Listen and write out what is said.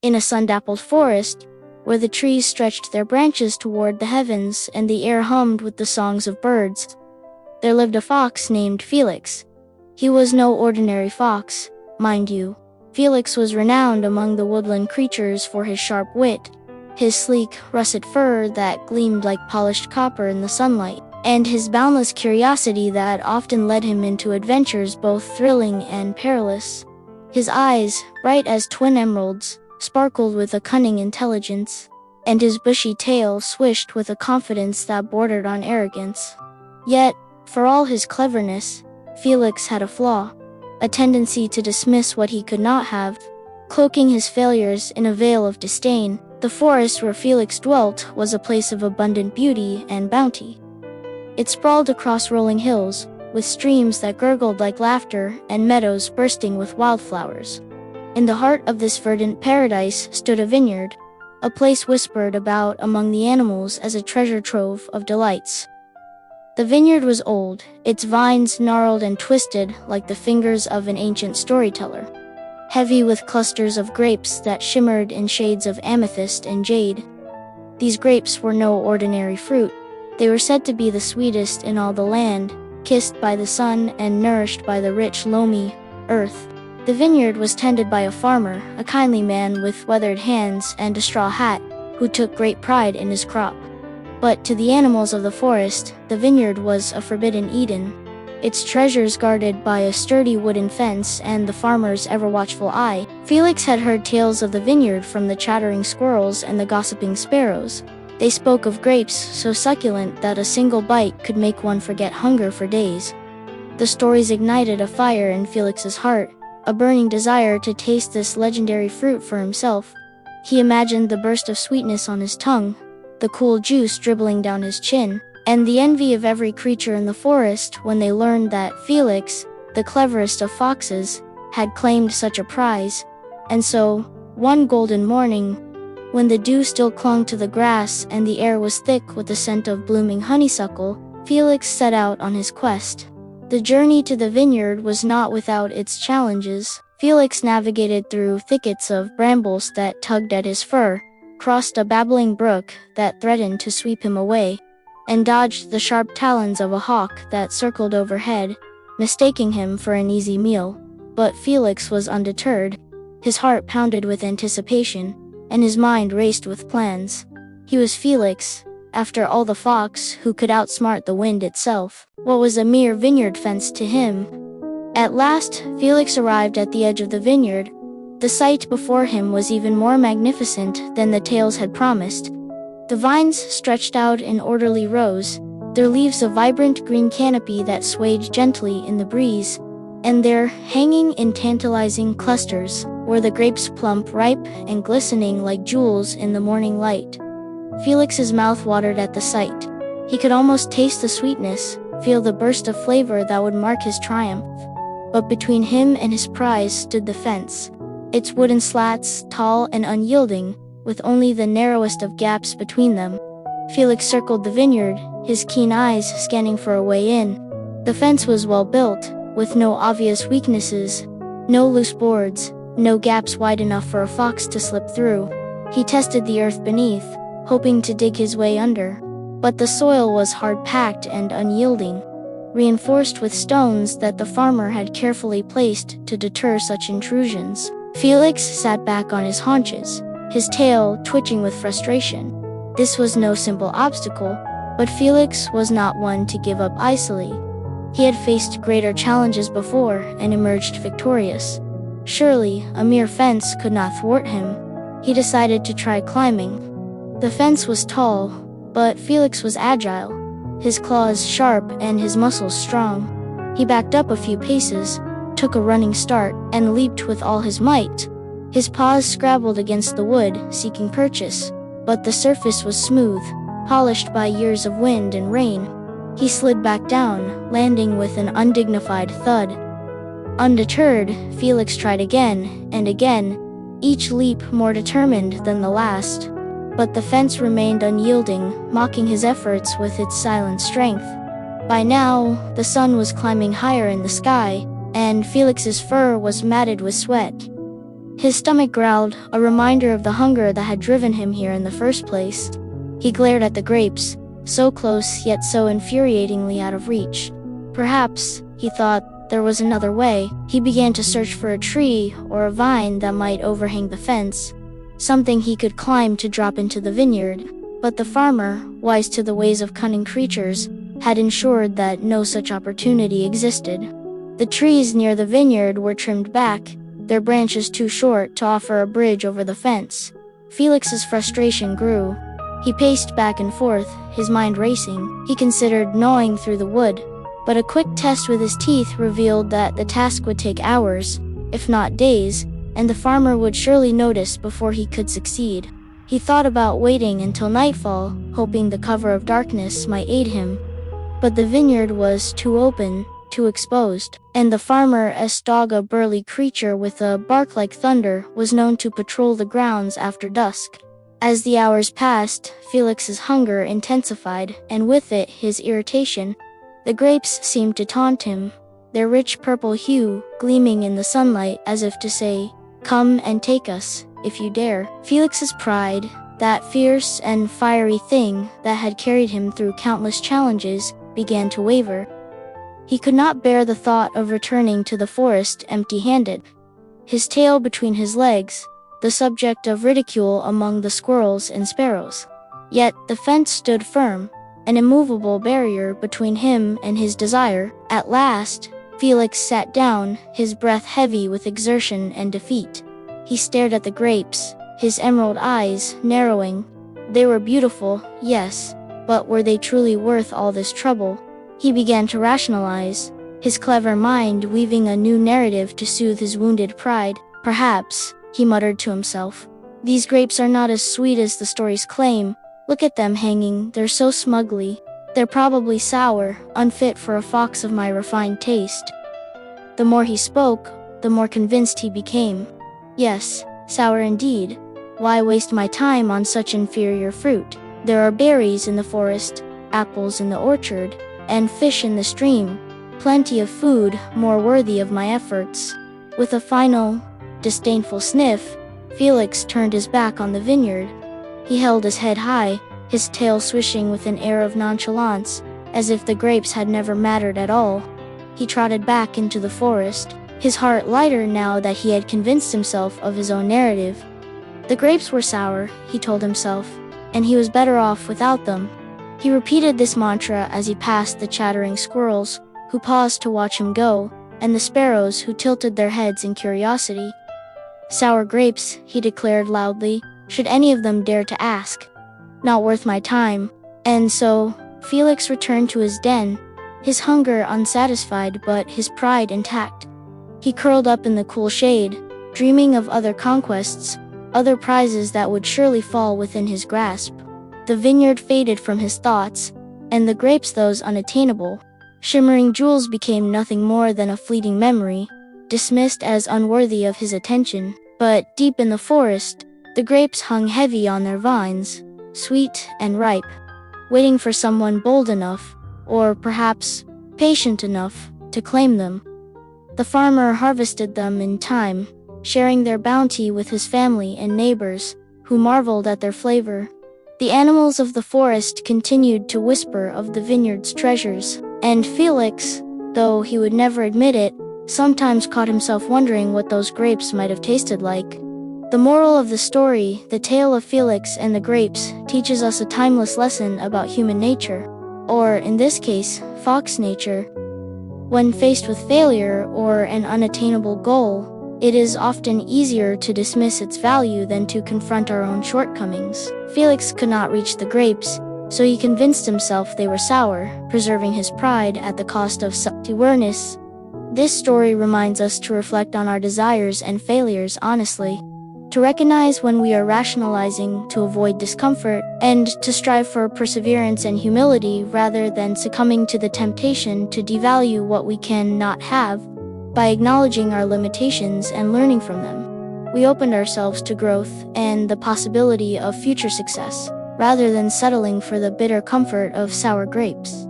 In a sun-dappled forest, where the trees stretched their branches toward the heavens and the air hummed with the songs of birds, there lived a fox named Felix. He was no ordinary fox, mind you. Felix was renowned among the woodland creatures for his sharp wit, his sleek, russet fur that gleamed like polished copper in the sunlight, and his boundless curiosity that often led him into adventures both thrilling and perilous. His eyes, bright as twin emeralds, sparkled with a cunning intelligence, and his bushy tail swished with a confidence that bordered on arrogance. Yet, for all his cleverness, Felix had a flaw, a tendency to dismiss what he could not have, cloaking his failures in a veil of disdain. The forest where Felix dwelt was a place of abundant beauty and bounty. It sprawled across rolling hills, with streams that gurgled like laughter and meadows bursting with wildflowers. In the heart of this verdant paradise stood a vineyard, a place whispered about among the animals as a treasure trove of delights. The vineyard was old, its vines gnarled and twisted like the fingers of an ancient storyteller, heavy with clusters of grapes that shimmered in shades of amethyst and jade. These grapes were no ordinary fruit. They were said to be the sweetest in all the land, kissed by the sun and nourished by the rich, loamy earth. The vineyard was tended by a farmer, a kindly man with weathered hands and a straw hat, who took great pride in his crop. But to the animals of the forest, the vineyard was a forbidden Eden, its treasures guarded by a sturdy wooden fence and the farmer's ever-watchful eye. Felix had heard tales of the vineyard from the chattering squirrels and the gossiping sparrows. They spoke of grapes so succulent that a single bite could make one forget hunger for days. The stories ignited a fire in Felix's heart, a burning desire to taste this legendary fruit for himself. He imagined the burst of sweetness on his tongue, the cool juice dribbling down his chin, and the envy of every creature in the forest when they learned that Felix, the cleverest of foxes, had claimed such a prize. And so, one golden morning, when the dew still clung to the grass and the air was thick with the scent of blooming honeysuckle, Felix set out on his quest. The journey to the vineyard was not without its challenges. Felix navigated through thickets of brambles that tugged at his fur, crossed a babbling brook that threatened to sweep him away, and dodged the sharp talons of a hawk that circled overhead, mistaking him for an easy meal. But Felix was undeterred. His heart pounded with anticipation, and his mind raced with plans. He was Felix, after all, the fox who could outsmart the wind itself. What was a mere vineyard fence to him? At last, Felix arrived at the edge of the vineyard. The sight before him was even more magnificent than the tales had promised. The vines stretched out in orderly rows, their leaves a vibrant green canopy that swayed gently in the breeze, and there, hanging in tantalizing clusters, were the grapes, plump, ripe, and glistening like jewels in the morning light. Felix's mouth watered at the sight. He could almost taste the sweetness, feel the burst of flavor that would mark his triumph. But between him and his prize stood the fence, its wooden slats tall and unyielding, with only the narrowest of gaps between them. Felix circled the vineyard, his keen eyes scanning for a way in. The fence was well built, with no obvious weaknesses, no loose boards, no gaps wide enough for a fox to slip through. He tested the earth beneath, hoping to dig his way under. But the soil was hard-packed and unyielding, reinforced with stones that the farmer had carefully placed to deter such intrusions. Felix sat back on his haunches, his tail twitching with frustration. This was no simple obstacle, but Felix was not one to give up easily. He had faced greater challenges before and emerged victorious. Surely, a mere fence could not thwart him. He decided to try climbing. The fence was tall, but Felix was agile, his claws sharp and his muscles strong. He backed up a few paces, took a running start, and leaped with all his might. His paws scrabbled against the wood, seeking purchase, but the surface was smooth, polished by years of wind and rain. He slid back down, landing with an undignified thud. Undeterred, Felix tried again and again, each leap more determined than the last. But the fence remained unyielding, mocking his efforts with its silent strength. By now, the sun was climbing higher in the sky, and Felix's fur was matted with sweat. His stomach growled, a reminder of the hunger that had driven him here in the first place. He glared at the grapes, so close yet so infuriatingly out of reach. Perhaps, he thought, there was another way. He began to search for a tree or a vine that might overhang the fence, something he could climb to drop into the vineyard. But the farmer, wise to the ways of cunning creatures, had ensured that no such opportunity existed. The trees near the vineyard were trimmed back, their branches too short to offer a bridge over the fence. Felix's frustration grew. He paced back and forth, his mind racing. He considered gnawing through the wood, but a quick test with his teeth revealed that the task would take hours, if not days, and the farmer would surely notice before he could succeed. He thought about waiting until nightfall, hoping the cover of darkness might aid him. But the vineyard was too open, too exposed, and the farmer, Estog, a burly creature with a bark like thunder, was known to patrol the grounds after dusk. As the hours passed, Felix's hunger intensified, and with it his irritation. The grapes seemed to taunt him, their rich purple hue gleaming in the sunlight as if to say, "Come and take us, if you dare." Felix's pride, that fierce and fiery thing that had carried him through countless challenges, began to waver. He could not bear the thought of returning to the forest empty-handed. His tail between his legs, the subject of ridicule among the squirrels and sparrows. Yet the fence stood firm, an immovable barrier between him and his desire. At last, Felix sat down, his breath heavy with exertion and defeat. He stared at the grapes, his emerald eyes narrowing. They were beautiful, yes, but were they truly worth all this trouble? He began to rationalize, his clever mind weaving a new narrative to soothe his wounded pride. Perhaps, he muttered to himself, these grapes are not as sweet as the stories claim. Look at them hanging, they're so smugly. They're probably sour, unfit for a fox of my refined taste. The more he spoke, the more convinced he became. Yes, sour indeed. Why waste my time on such inferior fruit? There are berries in the forest, apples in the orchard, and fish in the stream. Plenty of food, more worthy of my efforts. With a final, disdainful sniff, Felix turned his back on the vineyard. He held his head high, his tail swishing with an air of nonchalance, as if the grapes had never mattered at all. He trotted back into the forest, his heart lighter now that he had convinced himself of his own narrative. The grapes were sour, he told himself, and he was better off without them. He repeated this mantra as he passed the chattering squirrels, who paused to watch him go, and the sparrows who tilted their heads in curiosity. Sour grapes, he declared loudly, should any of them dare to ask. Not worth my time. And so, Felix returned to his den, his hunger unsatisfied but his pride intact. He curled up in the cool shade, dreaming of other conquests, other prizes that would surely fall within his grasp. The vineyard faded from his thoughts, and the grapes those unattainable. Shimmering jewels became nothing more than a fleeting memory, dismissed as unworthy of his attention. But deep in the forest, the grapes hung heavy on their vines, sweet and ripe, waiting for someone bold enough, or perhaps patient enough, to claim them. The farmer harvested them in time, sharing their bounty with his family and neighbors, who marveled at their flavor. The animals of the forest continued to whisper of the vineyard's treasures, and Felix, though he would never admit it, sometimes caught himself wondering what those grapes might have tasted like. The moral of the story, the tale of Felix and the grapes, teaches us a timeless lesson about human nature, or in this case, fox nature. When faced with failure or an unattainable goal, it is often easier to dismiss its value than to confront our own shortcomings. Felix could not reach the grapes, so he convinced himself they were sour, preserving his pride at the cost of self-awareness. This story reminds us to reflect on our desires and failures honestly, to recognize when we are rationalizing to avoid discomfort, and to strive for perseverance and humility rather than succumbing to the temptation to devalue what we cannot have. By acknowledging our limitations and learning from them, we opened ourselves to growth and the possibility of future success, rather than settling for the bitter comfort of sour grapes.